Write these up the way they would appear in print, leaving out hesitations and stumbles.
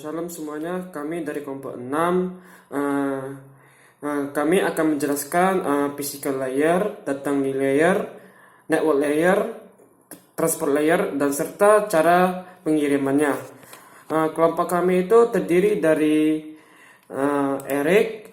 Shalom semuanya, kami dari kelompok 6. Kami akan menjelaskan physical layer, data link layer, network layer, transport layer, dan serta cara pengirimannya. Kelompok kami itu terdiri dari Eric,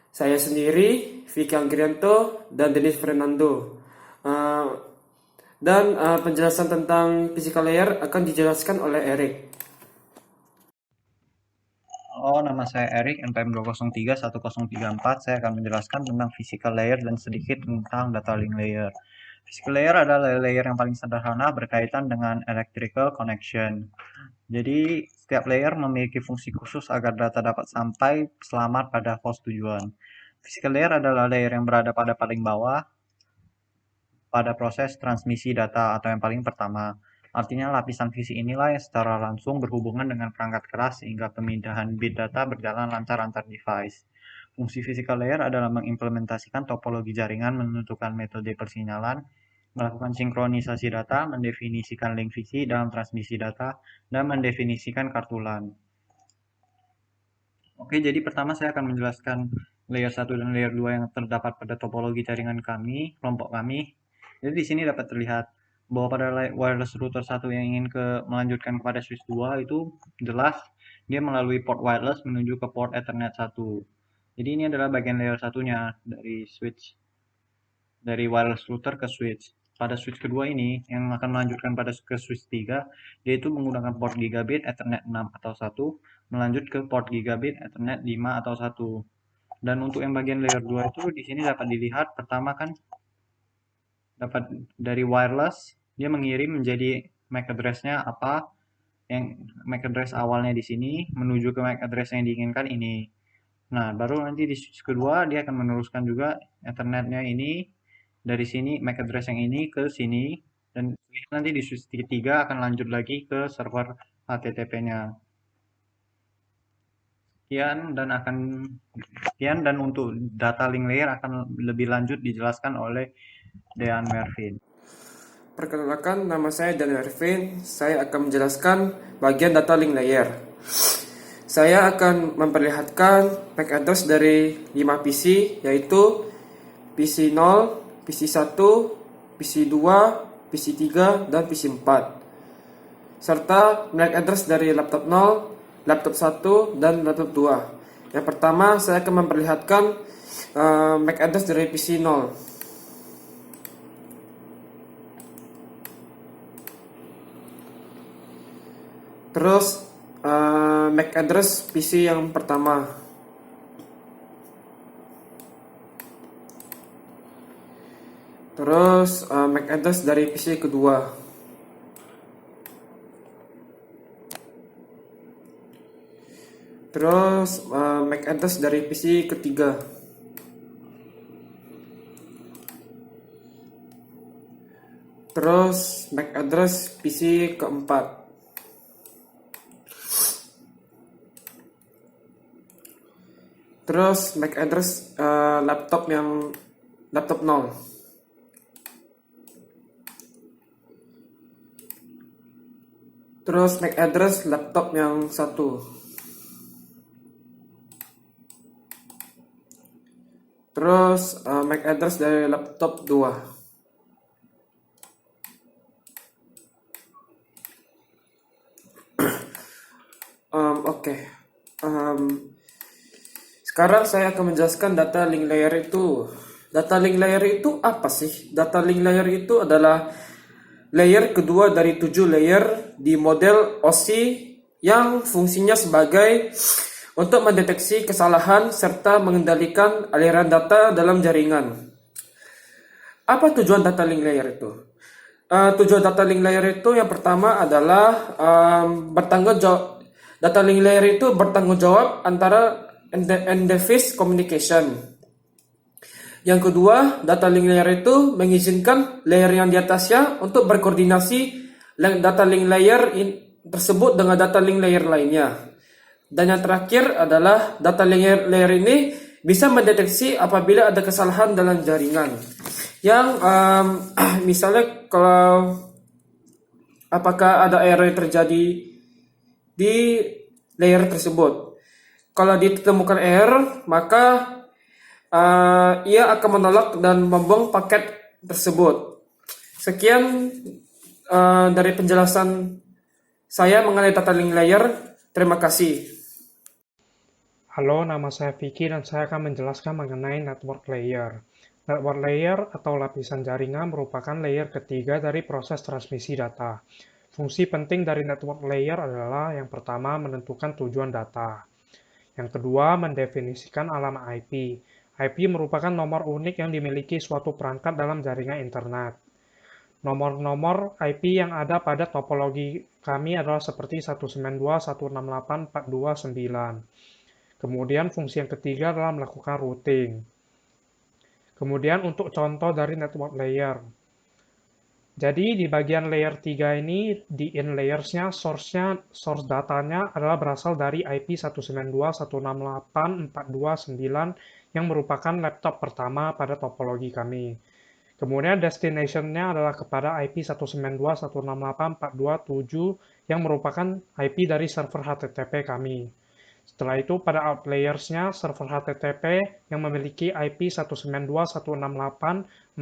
saya sendiri, Vicky Anggrianto, dan Denis Fernando. Dan penjelasan tentang physical layer akan dijelaskan oleh Eric. Nama saya Erik, NPM 2031034. Saya akan menjelaskan tentang physical layer dan sedikit tentang data link layer. Physical layer adalah layer yang paling sederhana berkaitan dengan electrical connection. Jadi, setiap layer memiliki fungsi khusus agar data dapat sampai selamat pada host tujuan. Physical layer adalah layer yang berada pada paling bawah pada proses transmisi data atau yang paling pertama. Artinya lapisan visi inilah yang secara langsung berhubungan dengan perangkat keras sehingga pemindahan bit data berjalan lancar antar device. Fungsi physical layer adalah mengimplementasikan topologi jaringan, menentukan metode persinyalan, melakukan sinkronisasi data, mendefinisikan link visi dalam transmisi data, dan mendefinisikan kartu LAN. Oke, jadi pertama saya akan menjelaskan layer 1 dan layer 2 yang terdapat pada topologi jaringan kami, kelompok kami. Jadi di sini dapat terlihat bahwa pada wireless router 1 yang ingin melanjutkan kepada switch 2 itu jelas dia melalui port wireless menuju ke port Ethernet 1. Jadi ini adalah bagian layer satunya dari switch, dari wireless router ke switch. Pada switch kedua ini yang akan melanjutkan pada ke switch 3, yaitu menggunakan port gigabit Ethernet 6 atau 1 melanjut ke port gigabit Ethernet 5 atau 1. Dan untuk yang bagian layer 2 itu di sini dapat dilihat pertama kan dapat dari wireless dia mengirim menjadi MAC address-nya apa, yang MAC address awalnya di sini menuju ke MAC address yang diinginkan ini. Nah, baru nanti di switch kedua dia akan meneruskan juga Ethernet-nya ini dari sini MAC address yang ini ke sini, dan nanti di switch ketiga akan lanjut lagi ke server HTTP-nya. Sekian dan untuk data link layer akan lebih lanjut dijelaskan oleh Dean Mervin. Perkenalkan, nama saya Dan Mervin. Saya akan menjelaskan bagian data link layer. Saya akan memperlihatkan MAC address dari 5 PC, yaitu PC 0, PC 1, PC 2, PC 3, dan PC 4. Serta MAC address dari laptop 0, laptop 1, dan laptop 2. Yang pertama, saya akan memperlihatkan MAC address dari PC 0. Terus MAC address PC yang pertama. Terus MAC address dari PC kedua. Terus MAC address dari PC ketiga. Terus MAC address PC keempat. Terus MAC address laptop 0. Terus MAC address laptop yang 1. Terus MAC address dari laptop 2. Oke. Sekarang saya akan menjelaskan data link layer itu. Data link layer itu apa sih? Data link layer itu adalah layer kedua dari 7 layer di model OSI yang fungsinya sebagai untuk mendeteksi kesalahan serta mengendalikan aliran data dalam jaringan. Apa tujuan data link layer itu? Tujuan data link layer itu yang pertama adalah bertanggung jawab. Data link layer itu bertanggung jawab antara end-device communication. Yang kedua, data link layer itu mengizinkan layer yang di atasnya untuk berkoordinasi data link layer tersebut dengan data link layer lainnya. Dan yang terakhir adalah data link layer ini bisa mendeteksi apabila ada kesalahan dalam jaringan. Yang misalnya kalau apakah ada error yang terjadi di layer tersebut. Kalau ditemukan error, maka ia akan menolak dan membuang paket tersebut. Sekian dari penjelasan saya mengenai data link layer. Terima kasih. Halo, nama saya Vicky dan saya akan menjelaskan mengenai network layer. Network layer atau lapisan jaringan merupakan layer ketiga dari proses transmisi data. Fungsi penting dari network layer adalah yang pertama menentukan tujuan data. Yang kedua, mendefinisikan alamat IP. IP merupakan nomor unik yang dimiliki suatu perangkat dalam jaringan internet. Nomor-nomor IP yang ada pada topologi kami adalah seperti 192.168.429. Kemudian fungsi yang ketiga adalah melakukan routing. Kemudian untuk contoh dari network layer. Jadi di bagian layer 3 ini, di in layersnya, source datanya adalah berasal dari IP 192.168.429 yang merupakan laptop pertama pada topologi kami. Kemudian destination-nya adalah kepada IP 192.168.427 yang merupakan IP dari server HTTP kami. Setelah itu pada out layers-nya server HTTP yang memiliki IP 192.168.427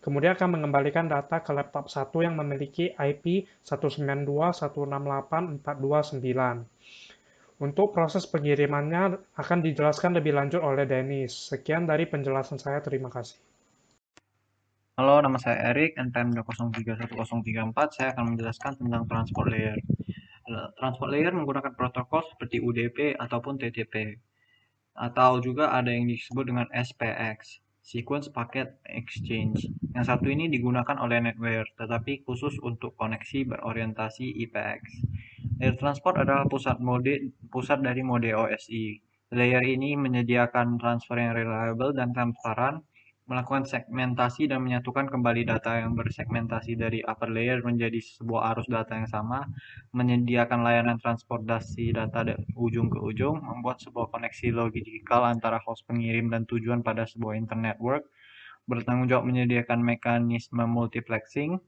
kemudian akan mengembalikan data ke laptop 1 yang memiliki IP 192.168.429. Untuk proses pengirimannya akan dijelaskan lebih lanjut oleh Dennis. Sekian dari penjelasan saya, terima kasih. Halo, nama saya Erik, NPM 031034. Saya akan menjelaskan tentang transport layer. Transport layer menggunakan protokol seperti UDP ataupun TCP, atau juga ada yang disebut dengan SPX, Sequence Packet Exchange. Yang satu ini digunakan oleh NetWare, tetapi khusus untuk koneksi berorientasi IPX. Layer transport adalah pusat dari mode OSI. Layer ini menyediakan transfer yang reliable dan transparan, melakukan segmentasi dan menyatukan kembali data yang bersegmentasi dari upper layer menjadi sebuah arus data yang sama, menyediakan layanan transportasi data dari ujung ke ujung, membuat sebuah koneksi logikal antara host pengirim dan tujuan pada sebuah internet network, bertanggung jawab menyediakan mekanisme multiplexing.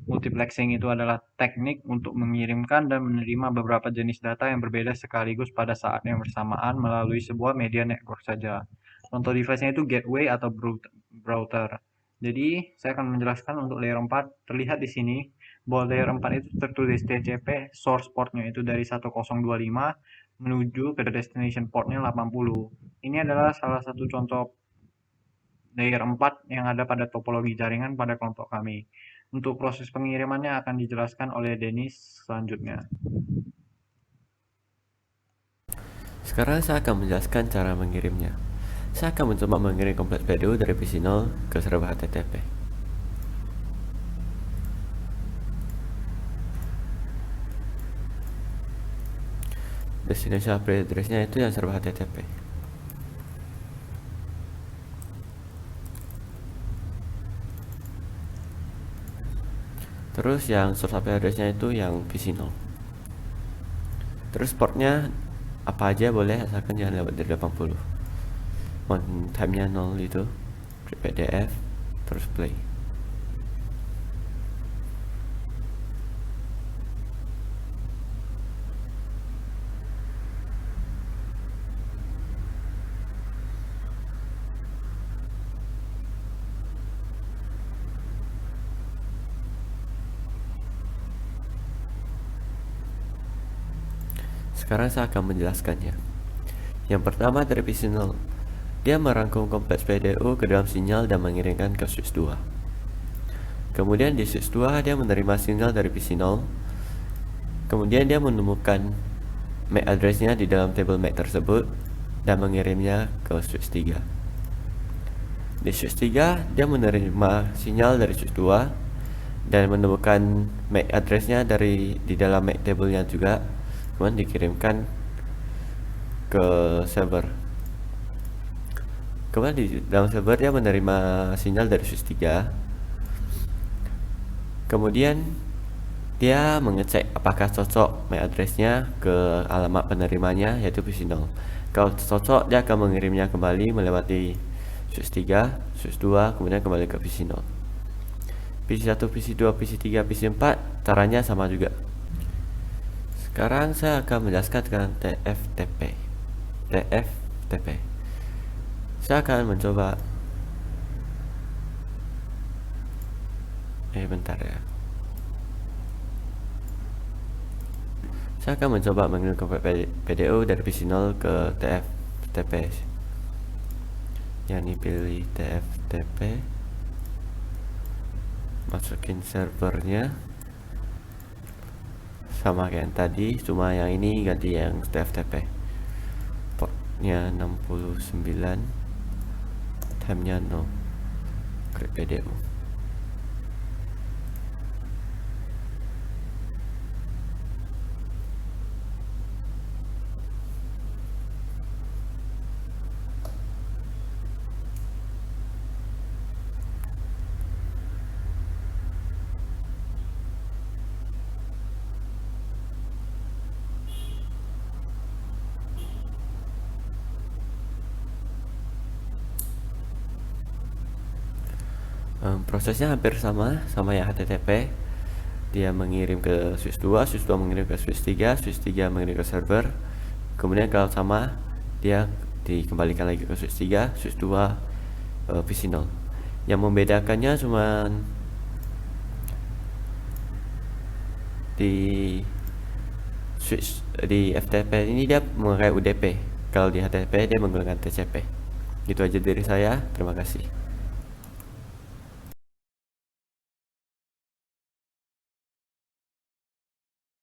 Multiplexing itu adalah teknik untuk mengirimkan dan menerima beberapa jenis data yang berbeda sekaligus pada saat yang bersamaan melalui sebuah media network saja. Contoh device-nya itu gateway atau router. Jadi, saya akan menjelaskan untuk layer 4. Terlihat di sini bahwa layer 4 itu tertulis TCP, source port-nya itu dari 1025 menuju ke destination port-nya 80. Ini adalah salah satu contoh layer 4 yang ada pada topologi jaringan pada kelompok kami. Untuk proses pengirimannya akan dijelaskan oleh Dennis selanjutnya. Sekarang saya akan menjelaskan cara mengirimnya. Saya akan mencoba mengirim kompleks PDU dari PC0 ke server HTTP. Destination IP address-nya itu yang server HTTP. Terus yang source IP address-nya itu yang PC0. Terus portnya apa aja boleh, asalkan jangan lewat dari 80. Type-nya 0 itu, PDF, terus play. Sekarang saya akan menjelaskannya. Yang pertama dari PC0, dia merangkum kompleks PDU ke dalam sinyal dan mengirimkan ke switch 2. Kemudian di switch 2 dia menerima sinyal dari PC0. Kemudian dia menemukan MAC address-nya di dalam table MAC tersebut dan mengirimnya ke switch 3. Di switch 3 dia menerima sinyal dari switch 2 dan menemukan MAC address-nya di dalam MAC table-nya juga, kemudian dikirimkan ke server. Kemudian di dalam server dia menerima sinyal dari switch 3. Kemudian dia mengecek apakah cocok MAC address-nya ke alamat penerimanya, yaitu PC0. Kalau cocok, dia akan mengirimnya kembali melewati switch 3, switch 2, kemudian kembali ke PC0. PC1, PC2, PC3, PC4 caranya sama juga. Sekarang saya akan menjelaskan tentang TFTP. Saya akan mencoba bentar ya. Saya akan mencoba mengirim PDU dari PC0 ke TFTP. Yang ini pilih TFTP, masukin servernya sama kayak yang tadi, cuma yang ini ganti yang TFTP. Portnya 69, time-nya 0. Klik PDU. Prosesnya hampir sama yang HTTP. Dia mengirim ke switch 2, switch 2 mengirim ke switch 3, switch 3 mengirim ke server. Kemudian kalau sama, dia dikembalikan lagi ke switch 3, switch 2 PC0. Yang membedakannya cuma di switch di FTP ini dia memakai UDP. Kalau di HTTP dia menggunakan TCP. Itu aja dari saya. Terima kasih.